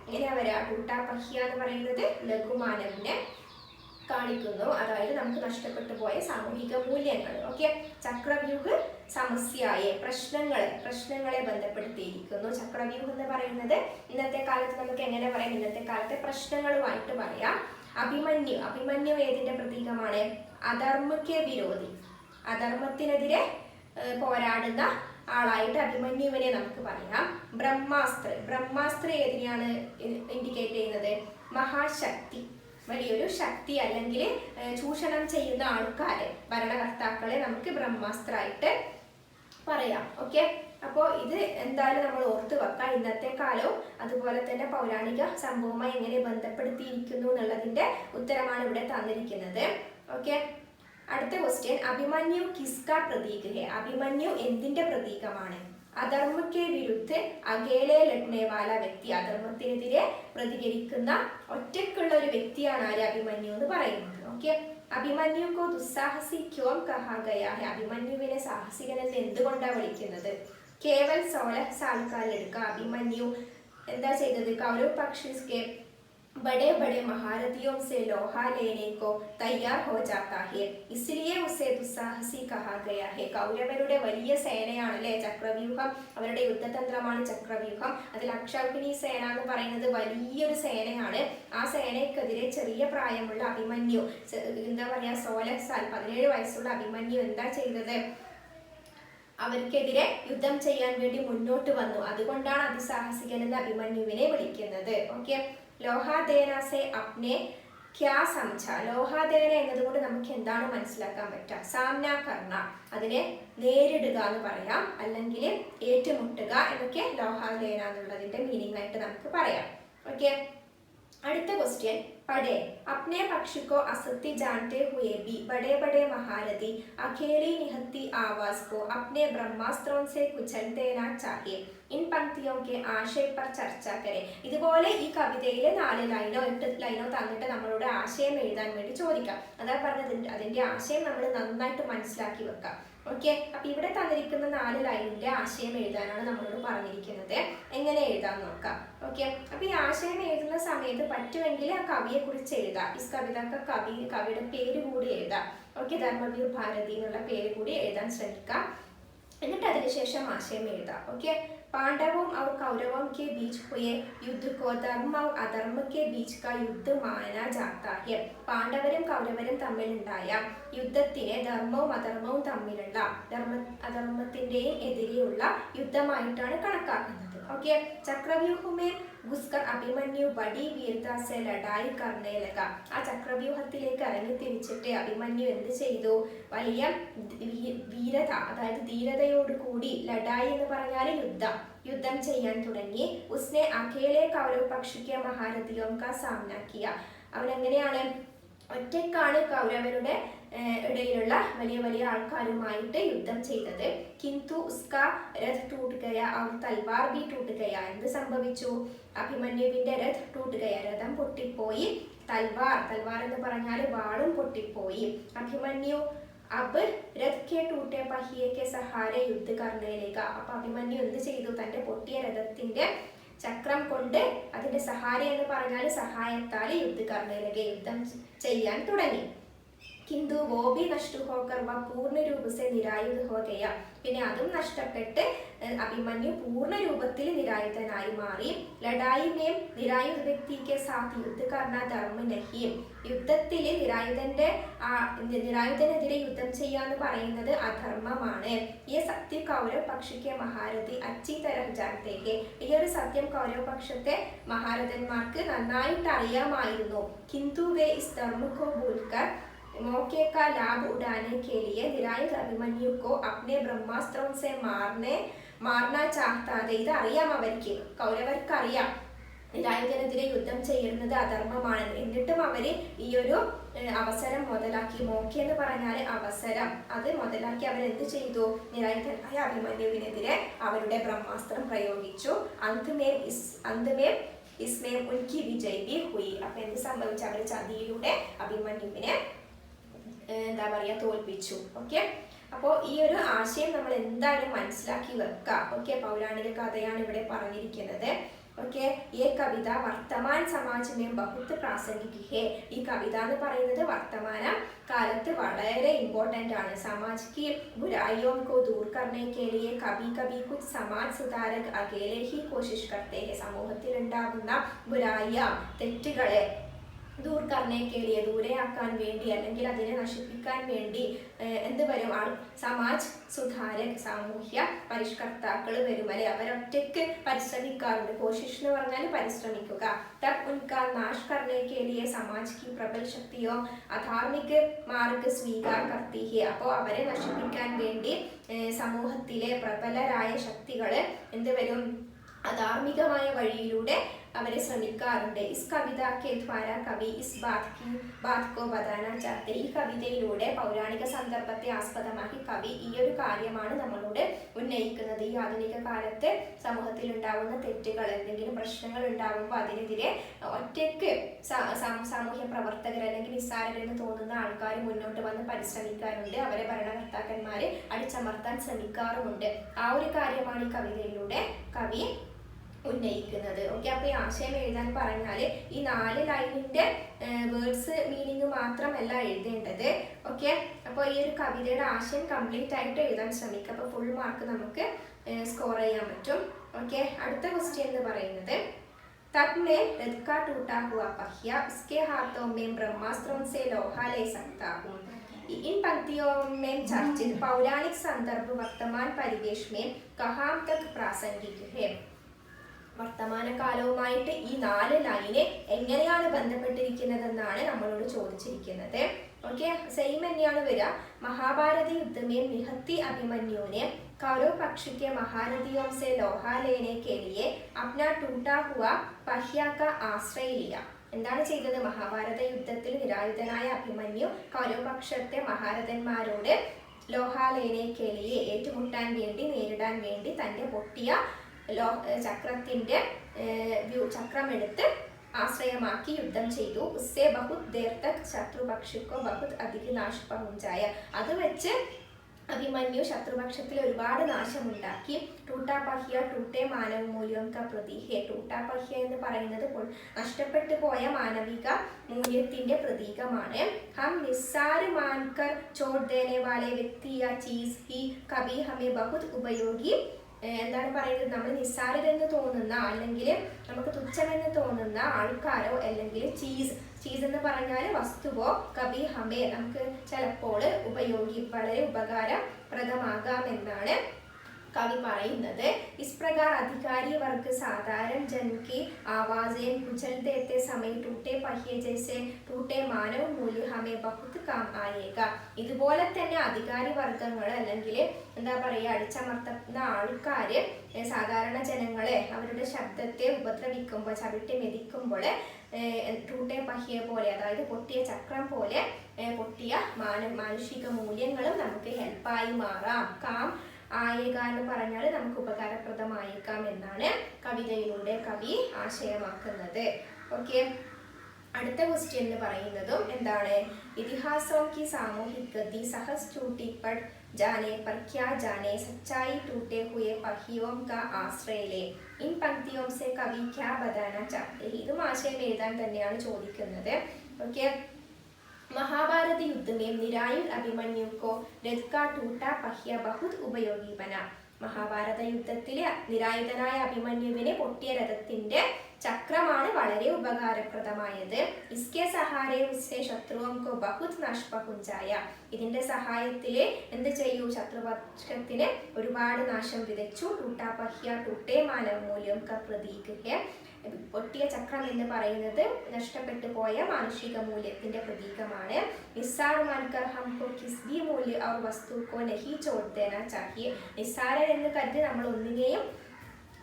എങ്ങനെയാ വരാ? ടൂട്ടാ പഹിയ എന്ന് പറയുന്നത് ലഘുമാനവിനെ കാണിക്കുന്നു, അതായത് നമുക്ക് നഷ്ടപ്പെട്ടു പോയ സാമൂഹിക മൂല്യങ്ങൾ. ഓക്കെ, ചക്രവ്യൂഹ് സമസ്യായെ, പ്രശ്നങ്ങളെ ബന്ധപ്പെടുത്തിയിരിക്കുന്നു. ചക്രവ്യൂഹ് എന്ന് പറയുന്നത് ഇന്നത്തെ കാലത്ത് നമുക്ക് എങ്ങനെ പറയാം? ഇന്നത്തെ കാലത്തെ പ്രശ്നങ്ങളുമായിട്ട് പറയാം. അഭിമന്യു ഏതിന്റെ പ്രതീകമാണ്? അധർമ്മക്ക് വിരോധി, അധർമ്മത്തിനെതിരെ പോരാടുന്ന ആളായിട്ട് അഭിമന്യുവിനെ നമുക്ക് പറയാം. ബ്രഹ്മാസ്ത്ര ഏതിനെയാണ് ഇൻഡിക്കേറ്റ് ചെയ്യുന്നത്? മഹാശക്തി, വലിയൊരു ശക്തി അല്ലെങ്കിൽ ചൂഷണം ചെയ്യുന്ന ആൾക്കാരെ, ഭരണകർത്താക്കളെ നമുക്ക് ബ്രഹ്മാസ്ത്രമായിട്ട് പറയാം. ഓക്കെ, അപ്പോൾ ഇത് എന്തായാലും നമ്മൾ ഓർത്ത് വെക്കാം. ഇന്നത്തെ കാലവും അതുപോലെ തന്നെ പൗരാണിക സംഭവവുമായി എങ്ങനെ ബന്ധപ്പെടുത്തിയിരിക്കുന്നു എന്നുള്ളതിന്റെ ഉത്തരമാണ് ഇവിടെ തന്നിരിക്കുന്നത്. ഓക്കെ, അടുത്ത ക്വസ്റ്റ്യൻ, അഭിമന്യു കിസ്ക പ്രതീക് ഹെ. അഭിമന്യു എന്തിന്റെ പ്രതീകമാണ്? അധർമ്മക്കെ വിരുദ്ധ അകേലെ ലഡ്നേവാല വ്യക്തി. അധർമ്മത്തിനെതിരെ പ്രതികരിക്കുന്ന ഒറ്റക്കുള്ള ഒരു വ്യക്തിയാണ് ആര്? അഭിമന്യു എന്ന് പറയുന്നത്. ഓക്കെ, അഭിമന്യു കോ ദുസ്സാഹസി ക്യോം കഹാ ഗയാ ഹെ. അഭിമന്യുവിനെ സാഹസികൻ എന്ന് എന്തുകൊണ്ടാണ് വിളിക്കുന്നത്? കേവൽ 16 साल का लड़का अभिमन्यु എന്താ ചെയ്തത്? കൗരവ് പക്ഷി के बड़े बड़े महारथियों से लोहा लेने को तैयार हो जाता है, इसलिए उसे दुस्साहसी कहा गया है. കൗരവരുടെ വലിയ സേനയാണ് അല്ലെ ചക്രവ്യൂഹം, അവരുടെ യുദ്ധതന്ത്രമാണ് ചക്രവ്യൂഹം. അതിൽ അക്ഷൗഹിണി സേന എന്ന് പറയുന്നത് വലിയൊരു സേനയാണ്. ആ സേനയ്ക്കെതിരെ ചെറിയ പ്രായമുള്ള അഭിമന്യു, എന്താ പറയാ, 16 साल 17 വയസ്സുള്ള അഭിമന്യു എന്താ ചെയ്തത്? അവർക്കെതിരെ യുദ്ധം ചെയ്യാൻ വേണ്ടി മുന്നോട്ട് വന്നു. അതുകൊണ്ടാണ് അതിസാഹസികൻ എന്ന് അഭിമന്യുവിനെ വിളിക്കുന്നത്. ഓക്കെ, ലോഹാദേന സെ അപ്നെ ക്യാ സംജ. ലോഹാദേന എന്നതുകൊണ്ട് നമുക്ക് എന്താണ് മനസ്സിലാക്കാൻ പറ്റുക? സാമ്ന കർണ, അതിനെ നേരിടുക എന്ന് പറയാം, അല്ലെങ്കിൽ ഏറ്റുമുട്ടുക എന്നൊക്കെ ലോഹാദേന എന്നുള്ളതിന്റെ മീനിങ് ആയിട്ട് നമുക്ക് പറയാം. ഓക്കെ, അടുത്ത ക്വസ്റ്റ്യൻ, पढ़े अपने पक्ष को असत्य जानते हुए भी बड़े बड़े महारथी अकेली निहत्ती आवाज को अपने ब्रह्मास्त्रों से कुचल देना चाहिए. इन पंक्तियों के आशय पर ചർച്ച करें. ഇതുപോലെ ഈ കവിതയിൽ 4 ലൈനോ 8 ലൈനോ തന്നിട്ട് നമ്മളോട് ആശയം എഴുതാൻ വേണ്ടി ചോദിക്കാം. അതാ പറഞ്ഞത് അതിന്റെ ആശയം നമ്മൾ നന്നായിട്ട് മനസ്സിലാക്കി വെക്കാം. ഓക്കെ, അപ്പൊ ഇവിടെ തന്നിരിക്കുന്ന 4 ലൈനിന്റെ ആശയം എഴുതാനാണ് നമ്മളോട് പറഞ്ഞിരിക്കുന്നത്. എങ്ങനെ എഴുതാൻ നോക്കാം. ഓക്കെ, അപ്പൊ ഈ ആശയം എഴുതുന്ന സമയത്ത് പറ്റുമെങ്കിൽ ആ കവിയെ കുറിച്ച് എഴുതാം. ഈ കവിതക്ക് കവിയുടെ പേര് കൂടി എഴുതാം. ഓക്കെ, ധർമ്മവീർ ഭാരതി എന്നുള്ള പേര് കൂടി എഴുതാൻ ശ്രമിക്കാം. എന്നിട്ട് അതിനുശേഷം ആശയം എഴുതാം. ഓക്കെ, पांडवों और कौरवों के बीच हुए युद्ध को धर्म और अधर्म के बीच का युद्ध माना जाता है. പാണ്ഡവരും കൗരവരും തമ്മിലുണ്ടായ യുദ്ധത്തിനെ ധർമ്മവും അധർമ്മവും തമ്മിലുള്ള അധർമ്മത്തിന്റെയും എതിരെയുള്ള യുദ്ധമായിട്ടാണ് കണക്കാക്കുന്നത്. ഓക്കെ, ചക്രവ്യൂഹമേ घुसकर अभिमन्यु बड़ी वीरता से लड़ाई करने लगा. ആ ചക്രവ്യൂഹത്തിലേക്ക് ഇറങ്ങി തിരിച്ചിട്ട് അഭിമന്യു എന്ത് ചെയ്തു? വലിയ വീരത, അതായത് ധീരതയോട് കൂടി ലഡായി എന്ന് പറഞ്ഞാൽ യുദ്ധം ചെയ്യാൻ തുടങ്ങി. ഉസ്നെ അഖേലെ കൗരവ പക്ഷിക്ക് മഹാരഥിയോ കാ സാമന കിയ. അവൻ എങ്ങനെയാണ്? ഒറ്റയ്ക്കാണ് കൗരവരുടെ ഇടയിലുള്ള വലിയ വലിയ ആൾക്കാരുമായിട്ട് യുദ്ധം ചെയ്തത്. കിന്തു ഉസ്കാ രഥ് ടൂട്ട് ഗയ ഔർ തൽവാർ ബി ടൂട്ട് ഗയ. എന്ത് സംഭവിച്ചു? അഭിമന്യുവിന്റെ രഥ് ടൂട്ട് ഗയ, രഥം പൊട്ടിപ്പോയി. തൽവാർ എന്ന് പറഞ്ഞാൽ വാളും പൊട്ടിപ്പോയി. അഭിമന്യു അബ് രഥ് കെ ടൂട്ടെ പഹിയെ കെ സഹാരെ യുദ്ധ കർണയിലേക്ക. അപ്പൊ അഭിമന്യു എന്ത് ചെയ്തു? തന്റെ പൊട്ടിയ രഥത്തിന്റെ ചക്രം കൊണ്ട്, അതിന്റെ സഹാര എന്ന് പറഞ്ഞാൽ സഹായത്താൽ യുദ്ധകർണയിലേക്ക് യുദ്ധം ചെയ്യാൻ തുടങ്ങി. किंतु वो भी नष्ट होकर वह पूर्ण रूप से निरायुध हो गया. പിന്നെ അതും നഷ്ടപ്പെട്ട് അഭിമന്യു പൂർണ്ണ രൂപത്തിൽ നിരായുധനായി മാറി. ലഡായി മേം നിരായുധ വ്യക്തിക്ക് സാത്ത് യുദ്ധ കർണ ധർമ്മ നഹി. യുദ്ധത്തിൽ നിരായുധനെതിരെ യുദ്ധം ചെയ്യാന്ന് പറയുന്നത് അധർമ്മമാണ്. ഈ സത്യ കൗരവ പക്ഷിക്ക് മഹാരഥി അച്ചി തരഹ് ജാനത്തേക്ക്. ഈ ഒരു സത്യം കൗരവ പക്ഷത്തെ മഹാരഥന്മാർക്ക് നന്നായിട്ട് അറിയാമായിരുന്നു. കിന്തു വേ ഇസ് ധർമ്മ കോ ഭൂൽക്കർ मौके का लाभ उड़ाने के लिए निरायुध अभिमन्यु को अपने ब्रह्मास्त्रों से मारना चाहता था. ഇത് അറിയാം അവർക്ക്, കൗരവർക്ക് അറിയാം നിരായുധനെതിരെ യുദ്ധം ചെയ്യുന്നത് അധർമ്മമാണെന്ന്. എന്നിട്ടും അവര് ഈ ഒരു അവസരം മുതലാക്കി, മോക്കെ എന്ന് പറഞ്ഞാൽ അവസരം, അത് മുതലാക്കി അവരെന്ത് ചെയ്തു? നിരായുധനായ അഭിമന്യുവിനെതിരെ അവരുടെ ബ്രഹ്മാസ്ത്രം പ്രയോഗിച്ചു. അന്ത്മേം ഇസ്മേം ഉൻകി വിജയ് ബി ഹുയി. അപ്പൊ എന്ത് സംഭവിച്ചു? അവർ ചതിയിലൂടെ അഭിമന്യുവിനെ എന്താ പറയുക, തോൽപ്പിച്ചു. ഓക്കെ, അപ്പോൾ ഈ ഒരു ആശയം നമ്മൾ എന്തായാലും മനസ്സിലാക്കി വെക്കാം. ഓക്കെ, പൗരാണിക കഥയാണ് ഇവിടെ പറഞ്ഞിരിക്കുന്നത്. ഓക്കെ, ഈ കവിത വർത്തമാൻ സമാജമേ ബഹുത്ത് പ്രാസംഗിക് ഹേ. ഈ കവിത എന്ന് പറയുന്നത് വർത്തമാന കാലത്ത് വളരെ ഇമ്പോർട്ടൻ്റ് ആണ്. സമാജ് की बुराइयों को दूर करने के लिए कभी कभी कुछ समाज सुधारक अकेले ही कोशिश करते हैं. സമൂഹത്തിൽ ഉണ്ടാകുന്ന ബുരായ, തെറ്റുകളെ ദൂർ കർണേ കേളിയെ, ദൂരെയാക്കാൻ വേണ്ടി അല്ലെങ്കിൽ അതിനെ നശിപ്പിക്കാൻ വേണ്ടി എന്ത് വരും? സമാജ് സുധാരക്, സാമൂഹ്യ പരിഷ്കർത്താക്കൾ വരും. അല്ലെ, അവരൊറ്റയ്ക്ക് പരിശ്രമിക്കാറുണ്ട്. കോശിഷ് എന്ന് പറഞ്ഞാൽ പരിശ്രമിക്കുക. തബ് ഉൻകാ നാശ് കർണേ കേളിയെ സമാജ് की പ്രബൽ ശക്തിയോ അധാർമിക മാർഗ സ്വീകാർ കർത്തി ഹെ. അപ്പോൾ അവരെ നശിപ്പിക്കാൻ വേണ്ടി സമൂഹത്തിലെ പ്രബലരായ ശക്തികള് എന്ത് വരും? അധാർമികമായ വഴിയിലൂടെ അവരെ ശ്രമിക്കാറുണ്ട്. ഇസ് കവിത കെ ദ്വാര കവി ഇസ് ബാത് കോ ബതാന ചാഹത്തെ. ഈ കവിതയിലൂടെ പൗരാണിക സന്ദർഭത്തെ ആസ്പദമാക്കി കവി ഈ ഒരു കാര്യമാണ് നമ്മളോട് ഉന്നയിക്കുന്നത്. ഈ ആധുനിക കാലത്ത് സമൂഹത്തിൽ ഉണ്ടാവുന്ന തെറ്റുകൾ, എന്തെങ്കിലും പ്രശ്നങ്ങൾ ഉണ്ടാകുമ്പോൾ അതിനെതിരെ ഒറ്റയ്ക്ക് സാമൂഹ്യ പ്രവർത്തകർ അല്ലെങ്കിൽ നിസ്സാരരെന്ന് തോന്നുന്ന ആൾക്കാർ മുന്നോട്ട് വന്ന് പരിശ്രമിക്കാറുണ്ട്. അവരെ ഭരണകർത്താക്കന്മാരെ അടിച്ചമർത്താൻ ശ്രമിക്കാറുമുണ്ട്. ആ ഒരു കാര്യമാണ് ഈ കവിതയിലൂടെ കവി ഉന്നയിക്കുന്നത്. ഓക്കെ, അപ്പോൾ ഈ ആശയം എഴുതാൻ പറഞ്ഞാൽ ഈ 4 ലൈനിന്റെ വേർഡ്സ് മീനിങ് മാത്രമല്ല എഴുതേണ്ടത്. ഓക്കെ, അപ്പോൾ ഈ ഒരു കവിതയുടെ ആശയം കംപ്ലീറ്റ് ആയിട്ട് എഴുതാൻ ശ്രമിക്കുക. അപ്പോൾ ഫുൾ മാർക്ക് നമുക്ക് സ്കോർ ചെയ്യാൻ പറ്റും. ഓക്കെ, അടുത്ത ക്വസ്റ്റ്യൻ എന്ന് പറയുന്നത് तब मैं रथ का टूटा हुआ पहिया उसके हाथों में ब्रह्मास्त्रों से लोहा ले सकता हूँ. इन पंक्तियों में चर्चित पौराणिक संदर्भ वर्तमान परिवेश में कहाँ तक प्रासंगिक है? വർത്തമാനകാലവുമായിട്ട് ഈ 4 ലൈന് എങ്ങനെയാണ് ബന്ധപ്പെട്ടിരിക്കുന്നതെന്നാണ് നമ്മളോട് ചോദിച്ചിരിക്കുന്നത്. ഓക്കെ, സെയിം തന്നെയാണ് വരിക. महाभारत युद्ध में निहत्थी अभिमन्यु ने कौरव पक्ष के महारथियों से लोहा लेने के लिए अपना टूटा हुआ पहिया का आश्रय लिया. എന്താണ് ചെയ്തത്? മഹാഭാരത യുദ്ധത്തിൽ നിരായുധനായ അഭിമന്യു കൗരവപക്ഷത്തെ മഹാരഥന്മാരോട് ലോഹാലേനെ കേളിയെ ഏറ്റുമുട്ടാൻ വേണ്ടി, നേരിടാൻ വേണ്ടി തന്റെ പൊട്ടിയ ചക്രത്തിന്റെ ചക്രമെടുത്ത് ആശ്രയമാക്കി യുദ്ധം ചെയ്തു. ഉസ്സേ ബഹുത് ദേർ തക് ശത്രുപക്ഷക്കോ ബഹുത് അധിക നാശ പഹുഞ്ചായ. അത് വെച്ച് അഭിമന്യു ശത്രുപക്ഷത്തിൽ ഒരുപാട് നാശമുണ്ടാക്കി. ടൂട്ടാപഹ്യ ടൂട്ടെ മാനവ മൂല്യം ക പ്രതീകേ. ടൂട്ടാപഹ്യ എന്ന് പറയുന്നത് നഷ്ടപ്പെട്ടു പോയ മാനവിക മൂല്യത്തിന്റെ പ്രതീകമാണ്. ഹം നിസ്സാര മാൻകർ ചോട് ദേനെ വാലെ വ്യക്തി യാ ചീസ് ഹി കഭി ഹമേ ബഹുത് ഉപയോഗി. എന്താണ് പറയുന്നത്, നമ്മൾ നിസ്സാരരെന്ന് തോന്നുന്ന അല്ലെങ്കിൽ നമുക്ക് തുച്ഛമെന്ന് തോന്നുന്ന ആൾക്കാരോ അല്ലെങ്കിൽ ചീസ് എന്ന് പറഞ്ഞാൽ വസ്തുവോ കഭി ഹമേ നമുക്ക് ചിലപ്പോൾ വളരെ ഉപകാരപ്രദമാകാമെന്നാണ് कवि പറയുന്നത്. इस प्रकार अधिकारी वर्ग साधारण जन की आवाजें कुचल देते समय टूटे पहिए जैसे टूटे मानव मूल्य हमें बहुत काम आएगा. ഇതുപോലെ തന്നെ അധികാരി വർഗങ്ങൾ അല്ലെങ്കിൽ എന്താ പറയുക അടിച്ചമർത്തുന്ന ആൾക്കാര് സാധാരണ ജനങ്ങളെ അവരുടെ ശബ്ദത്തെ ഉപദ്രവിക്കുമ്പോൾ ചവിട്ടി മെതിക്കുമ്പോൾ ടൂട്ടെ പഹിയ പോലെ അതായത് പൊട്ടിയ ചക്രം പോലെ പൊട്ടിയ മാനുഷിക മൂല്യങ്ങളും നമുക്ക് ഹെൽപ്പായി മാറാം. കാം ആയേക എന്ന് പറഞ്ഞാൽ നമുക്ക് ഉപകാരപ്രദമായേക്കാം എന്നാണ് കവിതയിലൂടെ കവി ആശയമാക്കുന്നത്. ഓക്കെ, അടുത്ത ക്വസ്റ്റ്യൻ എന്ന് പറയുന്നതും എന്താണ്, ഇതിഹാസോं की सामूहिक गति सहज टूटी पड़ जाने पर क्या जाने सच्चाई टूटे हुए पहियों का आश्रय ले. इन पंक्तियों से कवि क्या बताना चाहते हैं. ഇതും ആശയം എഴുതാൻ തന്നെയാണ് ചോദിക്കുന്നത്. ഓക്കെ, महाभारत युद्ध में निरायुध अभिमन्यु को रथ का टूटा पहिया बहुत उपयोगी बना. മഹാഭാരത യുദ്ധത്തിലെ നിരായുധനായ അഭിമന്യുവിനെ പൊട്ടിയ രഥത്തിന്റെ ചക്രമാണ് വളരെ ഉപകാരപ്രദമായത്. ഇസ്കെ സഹാരെ ഉസ്സെ ശത്രുവും കോ ബഹുത് നശ് പഹുഞ്ചായ. ഇതിന്റെ സഹായത്തില് എന്ത് ചെയ്യൂ, ശത്രുപക്ഷത്തിന് ഒരുപാട് നാശം വിതച്ചു. ടൂട്ടാ പഹ്യ ടൂട്ടേ മാനവ മൂല്യം ക പ്രതീക് ഹെ. പൊട്ടിയ ചക്രം എന്ന് പറയുന്നത് നഷ്ടപ്പെട്ടു പോയ മാനുഷിക മൂല്യത്തിന്റെ പ്രതീകമാണ്. നിസ്സാരമാൻകർ ഹംകോ കിസ് ഭി മൂല്യ ഔർ വസ്തു കോ നഹി ചോട് ദേനാ ചാഹിയെ. നിസ്സാരൻ എന്ന് കരുതി നമ്മൾ ഒന്നിനെയും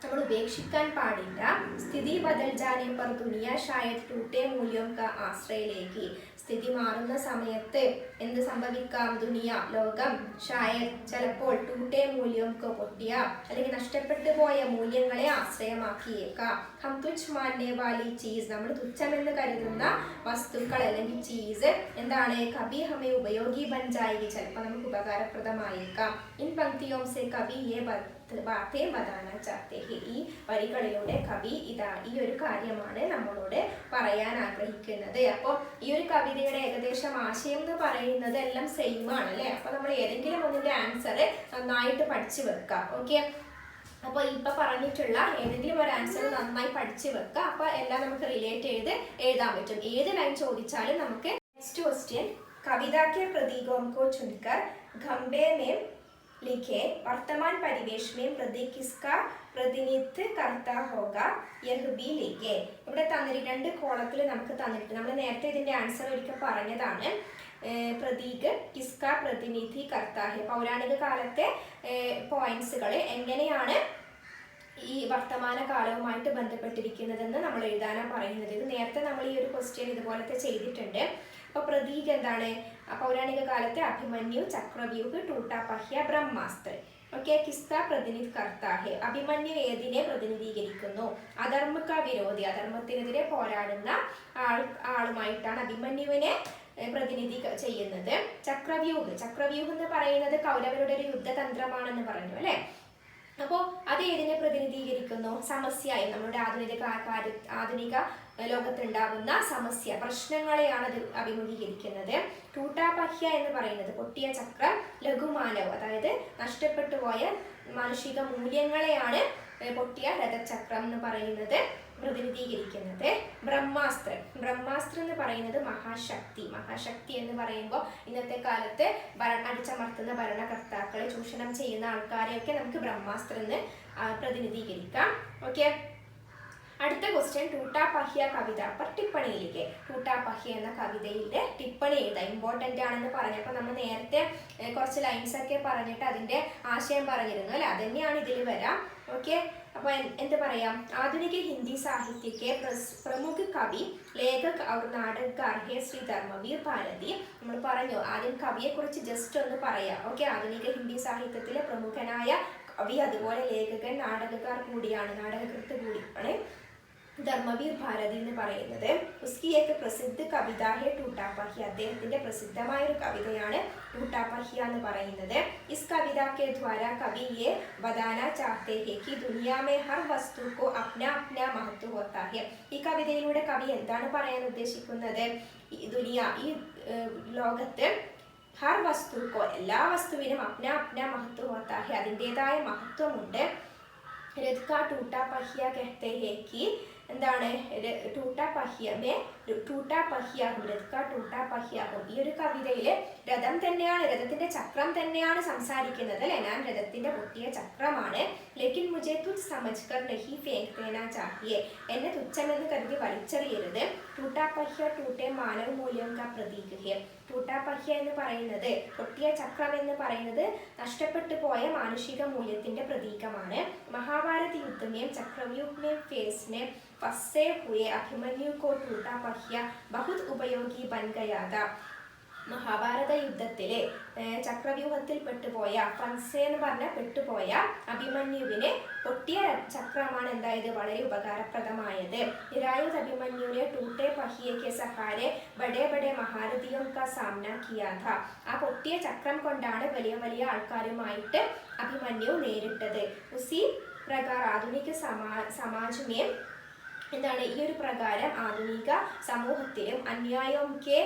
നമ്മൾ ഉപേക്ഷിക്കാൻ പാടില്ല. സ്ഥിതി ബദൽ ജാനെ പർ ദുനിയ ഷായത് ടൂട്ടെ മൂല്യം ക ആശ്രയിലേക്ക്. സ്ഥിതി മാറുന്ന സമയത്ത് എന്ത് സംഭവിക്കാം, ദുനിയ ലോകം ഷായത് ചിലപ്പോൾ ടൂട്ടെ മൂല്യം കോ പൊട്ടിയ അല്ലെങ്കിൽ നഷ്ടപ്പെട്ടു പോയ മൂല്യങ്ങളെ ആശ്രയമാക്കിയേക്കാം. ഹം തുച്ഛ് മാനേ വാലി ചീസ്, നമ്മൾ തുച്ഛമെന്ന് കരുതുന്ന വസ്തുക്കൾ അല്ലെങ്കിൽ ചീസ് എന്താണ്, കവി ഹമേ ഉപയോഗി ബൻ ജായേഗി, ചിലപ്പോൾ നമുക്ക് ഉപകാരപ്രദമായേക്കാം. ഇൻ പങ്ക്തിയോം സെ കവി യേ ബാത്തേ ബതാനാ ചാഹത്തെ ഹെ. ഈ വരികളിലൂടെ കവി ഈ ഒരു കാര്യമാണ് നമ്മളോട് പറയാൻ ആഗ്രഹിക്കുന്നത്. അപ്പോൾ ഈ ഒരു കവിതയുടെ ഏകദേശം ആശയം എന്ന് പറയുന്നത് എല്ലാം സെയിം ആണ് അല്ലേ. അപ്പോൾ നമ്മൾ ഏതെങ്കിലും ഒന്നിന്റെ ആൻസർ നന്നായിട്ട് പഠിച്ചു വെക്കാം. ഓക്കെ, അപ്പോൾ ഇപ്പൊ പറഞ്ഞിട്ടുള്ള ഏതെങ്കിലും ഒരു ആൻസർ നന്നായി പഠിച്ചു വെക്കുക. അപ്പൊ എല്ലാം നമുക്ക് റിലേറ്റ് ചെയ്ത് എഴുതാൻ പറ്റും. ഏത് ലൈൻ ചോദിച്ചാലും നമുക്ക്. നെക്സ്റ്റ് ക്വസ്റ്റ്യൻ, कविता के प्रतीकों को चुनकर खंबे में लिखे. वर्तमान परिवेश में प्रतीक किसका प्रतिनिधित्व करता होगा यह भी लिखे. ഇവിടെ രണ്ട് കോളത്തിൽ നമുക്ക് തന്നിട്ടുണ്ട്. നമ്മൾ നേരത്തെ ഇതിന്റെ ആൻസർ ഒരിക്കൽ പറഞ്ഞതാണ്. പ്രതീക് കിസ്ക പ്രതിനിധി കർത്താഹെ. പൗരാണിക കാലത്തെ പോയിന്റ്സുകൾ എങ്ങനെയാണ് ഈ വർത്തമാന കാലവുമായിട്ട് ബന്ധപ്പെട്ടിരിക്കുന്നതെന്ന് നമ്മൾ എഴുതാനാണ് പറയുന്നത്. ഇത് നേരത്തെ നമ്മൾ ഈ ഒരു ക്വസ്റ്റ്യൻ ഇതുപോലത്തെ ചെയ്തിട്ടുണ്ട്. അപ്പോൾ പ്രതീക് എന്താണ്, പൗരാണിക കാലത്തെ അഭിമന്യു, ചക്രവ്യൂഹ്, ടൂട്ടാ പഹ്യ, ബ്രഹ്മാസ്ത്ര. ഓക്കെ, കിസ്ക പ്രതിനിധി കർത്താഹെ. അഭിമന്യു ഏതിനെ പ്രതിനിധീകരിക്കുന്നു, അധർമ്മക വിരോധി, അധർമ്മത്തിനെതിരെ പോരാടുന്ന ആളുമായിട്ടാണ് അഭിമന്യുവിനെ പ്രതിനിധി ചെയ്യുന്നത്. ചക്രവ്യൂഹ് എന്ന് പറയുന്നത് കൗരവരുടെ ഒരു യുദ്ധതന്ത്രമാണെന്ന് പറഞ്ഞു അല്ലെ. അപ്പോൾ അത് ഏതിനെ പ്രതിനിധീകരിക്കുന്നു, സമസ്യയായി നമ്മുടെ ആധുനിക ലോകത്തുണ്ടാകുന്ന സമസ്യ പ്രശ്നങ്ങളെയാണ് അത് അഭിമുഖീകരിക്കുന്നത്. ടൂട്ടാ പഹ്യ എന്ന് പറയുന്നത് പൊട്ടിയ ചക്രം, ലഘുമാനവ് അതായത് നഷ്ടപ്പെട്ടു പോയ മാനുഷിക മൂല്യങ്ങളെയാണ് പൊട്ടിയ രഥചക്രം എന്ന് പറയുന്നത് പ്രതിനിധീകരിക്കുന്നത്. ബ്രഹ്മാസ്ത്രം എന്ന് പറയുന്നത് മഹാശക്തി എന്ന് പറയുമ്പോൾ ഇന്നത്തെ കാലത്ത് അടിച്ചമർത്തുന്ന ഭരണകർത്താക്കളെ ചൂഷണം ചെയ്യുന്ന ആൾക്കാരെയൊക്കെ നമുക്ക് ബ്രഹ്മാസ്ത്രം എന്ന് പ്രതിനിധീകരിക്കാം. ഓക്കെ, അടുത്ത ക്വസ്റ്റ്യൻ, ടൂട്ടാ പഹ്യ കവിത പർ ടിപ്പണിയിലേക്ക്. ടൂട്ടാ പഹ്യ എന്ന കവിതയുടെ ടിപ്പണി എഴുതാം. ഇമ്പോർട്ടൻ്റ് ആണെന്ന് പറഞ്ഞപ്പോൾ നമ്മൾ നേരത്തെ കുറച്ച് ലൈൻസ് ഒക്കെ പറഞ്ഞിട്ട് അതിന്റെ ആശയം പറഞ്ഞിരുന്നു അല്ലെ, അതന്നെയാണ് ഇതിൽ വരാം. ഓക്കെ, അപ്പോൾ എന്ത് പറയാം, ആധുനിക ഹിന്ദി സാഹിത്യക്കെ പ്രമുഖ കവി, ലേഖക് ഔർ നാടകകാർ ഹെ ശ്രീ ധർമ്മവീർ ഭാരതി. നമ്മൾ പറഞ്ഞു ആദ്യം കവിയെ കുറിച്ച് ജസ്റ്റ് ഒന്ന് പറയാം. ഓക്കെ, ആധുനിക ഹിന്ദി സാഹിത്യത്തിലെ പ്രമുഖനായ കവി അതുപോലെ ലേഖകൻ നാടകക്കാർ കൂടിയാണ്, നാടകകൃത്ത് കൂടിയാണ് ധർമ്മവീർ ഭാരതി എന്ന് പറയുന്നത്. ഉസ്കി ഏക് പ്രസിദ്ധ കവിത ഹെ ടൂട്ടാ പഹ്യ, അദ്ദേഹത്തിന്റെ പ്രസിദ്ധമായ ഒരു കവിതയാണ് ടൂട്ടാ പഹ്യ എന്ന് പറയുന്നത്. ഇസ് കവിത കെ ദ്വാര കവി യെ ബതാന ചാഹത്തെ ഹെ കി ദുനിയാ മേ ഹർ വസ്തു കോ അപ്ന അപ്ന മഹത്വ ഹോത്താ ഹെ. ഈ കവിതയിലൂടെ കവി എന്താണ് പറയാൻ ഉദ്ദേശിക്കുന്നത്? ഈ ലോകത്ത് ഹർ വസ്തുക്കോ, എല്ലാ വസ്തുവിനും അപ്ന അപ്ന മഹത്വ ഹോത്താ ഹെ, അതിൻ്റെതായ മഹത്വമുണ്ട്. രഥ് കാ ടൂട്ടാ പഹ്യ കഹത്തെ ഹെ കി, എന്താണ് ടൂട്ടാ പഹ്യമേ ടൂട്ടാ പഹ്യാഹും, രഥ് കാ ടൂട്ടാ പഹ്യാഹും. ഈ ഒരു കവിതയില് രഥം തന്നെയാണ്, രഥത്തിന്റെ ചക്രം തന്നെയാണ് സംസാരിക്കുന്നത് അല്ലെ. ഞാൻ രഥത്തിന്റെ പൊട്ടിയ ചക്രമാണ്. ലേക്കിൻ മുജെ തുജ് സമജ് കർ നഹി ഫേങ്ക് ദേനാ ചാഹിയേ, എന്നെ തുച്ഛമെന്ന് കരുതി വലിച്ചെറിയരുത്. ടൂട്ടാ പഹ്യ ടൂട്ടെ മാനവ മൂല്യം കാ പ്രതീക് ഹെ. ടൂട്ടാ പഹ്യ എന്ന് പറയുന്നത്, പൊട്ടിയ ചക്രം എന്ന് പറയുന്നത് നഷ്ടപ്പെട്ടു പോയ മാനുഷിക മൂല്യത്തിന്റെ പ്രതീകമാണ്. മഹാഭാരത യുദ്ധമേം ചക്രവ്യൂഹമേം ഫേസ്മേം ഫസ്സേ ഹുയെ അഭിമന്യു കോ ടൂട്ടാ പഹ്യ ബഹുത് ഉപയോഗി ബൻ ഗയാ താ. മഹാഭാരത യുദ്ധത്തിലെ ചക്രവ്യൂഹത്തിൽ പെട്ടുപോയ, ഫൻസേ എന്ന് പറഞ്ഞ പെട്ടുപോയ അഭിമന്യുവിന് പൊട്ടിയ ചക്രമാണ് എന്തായത്, വളരെ ഉപകാരപ്രദമായത്. നിരായുധ അഭിമന്യുവിനെ ടൂട്ടെ പഹിയെ കെ സഹാരെ ബഡേ ബഡേ മഹാരഥിയോ കാ സാമന കിയാ ഥാ. ആ പൊട്ടിയ ചക്രം കൊണ്ടാണ് വലിയ വലിയ ആൾക്കാരുമായിട്ട് അഭിമന്യു നേരിട്ടത്. ഉസി പ്രകാർ ആധുനിക സമാജമേ, എന്താണ് ഈ ഒരു പ്രകാരം ആധുനിക സമൂഹത്തിലും അന്യായം കെ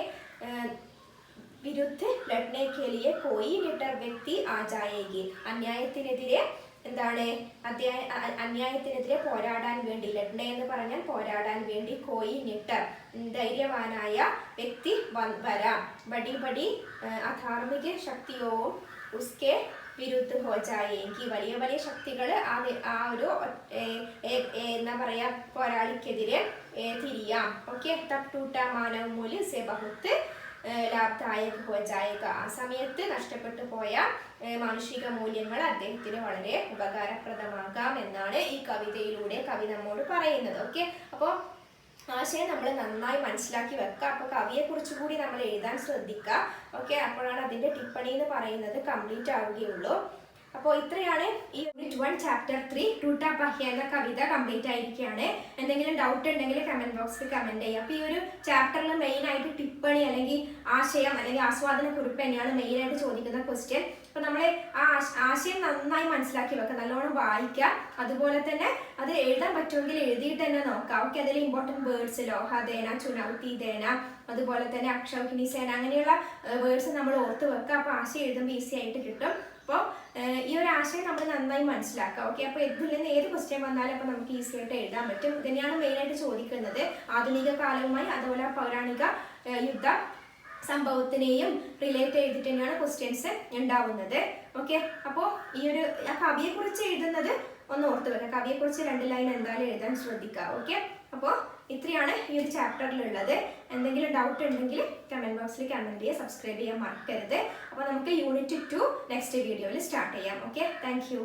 വിരുദ്ധ ലഡ്നെ കെ ലിയെ കോയി നിട്ടർ വ്യക്തി ആ ജായേഗി. അന്യായത്തിനെതിരെ എന്താണ്, അന്യായത്തിനെതിരെ പോരാടാൻ വേണ്ടി, ലഡ്ന എന്ന് പറഞ്ഞാൽ പോരാടാൻ വേണ്ടി, കോയി നിട്ടർ ധൈര്യവാനായ വ്യക്തി വരാം. ബഡി ബഡി അധാർമിക ശക്തിയോ ഉസ്കെ വിരുദ്ധ ഹോ ജായേങ്കി. വലിയ വലിയ ശക്തികൾ ആ ഒരു എന്താ പറയാ പോരാളിക്കെതിരെ തിരിയാം. ഓക്കെ, തബ് ടൂട്ടാ മാനവ മൂല്യ സെ ബഹുത്ത് ലാഭദായക ഹോ ജായേഗ. ആ സമയത്ത് നഷ്ടപ്പെട്ടു പോയ മാനുഷിക മൂല്യങ്ങൾ അദ്ദേഹത്തിന് വളരെ ഉപകാരപ്രദമാകാം എന്നാണ് ഈ കവിതയിലൂടെ കവി നമ്മോട് പറയുന്നത്. ഓക്കെ, അപ്പോൾ ആശയം നമ്മൾ നന്നായി മനസ്സിലാക്കി വെക്കുക. അപ്പോൾ കവിയെ കുറിച്ച് കൂടി നമ്മൾ എഴുതാൻ ശ്രദ്ധിക്കുക. ഓക്കെ, അപ്പോഴാണ് അതിന്റെ ടിപ്പണി എന്ന് പറയുന്നത് കംപ്ലീറ്റ് ആവുകയുള്ളൂ. അപ്പോൾ ഇത്രയാണ് ഈ യൂണിറ്റ് 1 ചാപ്റ്റർ 3 ടൂട്ടാ പഹ്യ എന്ന കവിത കംപ്ലീറ്റ് ആയിരിക്കുകയാണ്. എന്തെങ്കിലും ഡൗട്ട് ഉണ്ടെങ്കിൽ കമന്റ് ബോക്സിൽ കമന്റ് ചെയ്യുക. അപ്പോൾ ഈ ഒരു ചാപ്റ്ററിൽ മെയിൻ ആയിട്ട് ടിപ്പണി അല്ലെങ്കിൽ ആശയം അല്ലെങ്കിൽ ആസ്വാദന കുറിപ്പ് തന്നെയാണ് മെയിൻ ആയിട്ട് ചോദിക്കുന്ന ക്വസ്റ്റ്യൻ. അപ്പോൾ നമ്മൾ ആ ആശയം നന്നായി മനസ്സിലാക്കി വെക്കുക, നല്ലോണം വായിക്കുക. അതുപോലെ തന്നെ അത് എഴുതാൻ പറ്റുമെങ്കിൽ എഴുതിയിട്ട് തന്നെ നോക്കാം. ഓക്കെ, അതിൽ ഇമ്പോർട്ടൻറ്റ് വേർഡ്സ് ലോഹദേന, ചുനൗത്തി ദേന, അതുപോലെ തന്നെ അക്ഷൗഹിണി സേന, അങ്ങനെയുള്ള വേർഡ്സ് നമ്മൾ ഓർത്ത് വെക്കുക. അപ്പോൾ ആശയം എഴുതുമ്പോൾ ഈസി ആയിട്ട് കിട്ടും. അപ്പോൾ ഈ ഒരു ആശയം നമ്മൾ നന്നായി മനസ്സിലാക്കുക. ഓക്കെ, അപ്പോൾ ഇതിൽ നിന്ന് ഏത് ക്വസ്റ്റ്യൻ വന്നാലും അപ്പോൾ നമുക്ക് ഈസി ആയിട്ട് എഴുതാൻ പറ്റും. ഇതിനെയാണ് മെയിനായിട്ട് ചോദിക്കുന്നത്. ആധുനിക കാലവുമായി അതുപോലെ പൗരാണിക യുദ്ധ സംഭവത്തിനെയും റിലേറ്റ് ചെയ്തിട്ട് തന്നെയാണ് ക്വസ്റ്റ്യൻസ് ഉണ്ടാവുന്നത്. ഓക്കെ, അപ്പോൾ ഈ ഒരു കവിയെ കുറിച്ച് എഴുതുന്നത് ഒന്ന് ഓർത്ത് വെക്കുക. കവിയെ കുറിച്ച് 2 ലൈൻ എന്തായാലും എഴുതാൻ ശ്രദ്ധിക്കുക. ഓക്കെ, അപ്പോൾ ഇത്രയാണ് ഈ ഒരു ചാപ്റ്ററിലുള്ളത്. എന്തെങ്കിലും ഡൗട്ട് ഉണ്ടെങ്കിൽ കമന്റ് ബോക്സിൽ കമന്റ് ചെയ്യുക, സബ്സ്ക്രൈബ് ചെയ്യാൻ മറക്കരുത്. അപ്പോൾ നമുക്ക് യൂണിറ്റ് 2 നെക്സ്റ്റ് വീഡിയോയിൽ സ്റ്റാർട്ട് ചെയ്യാം. Okay, thank you.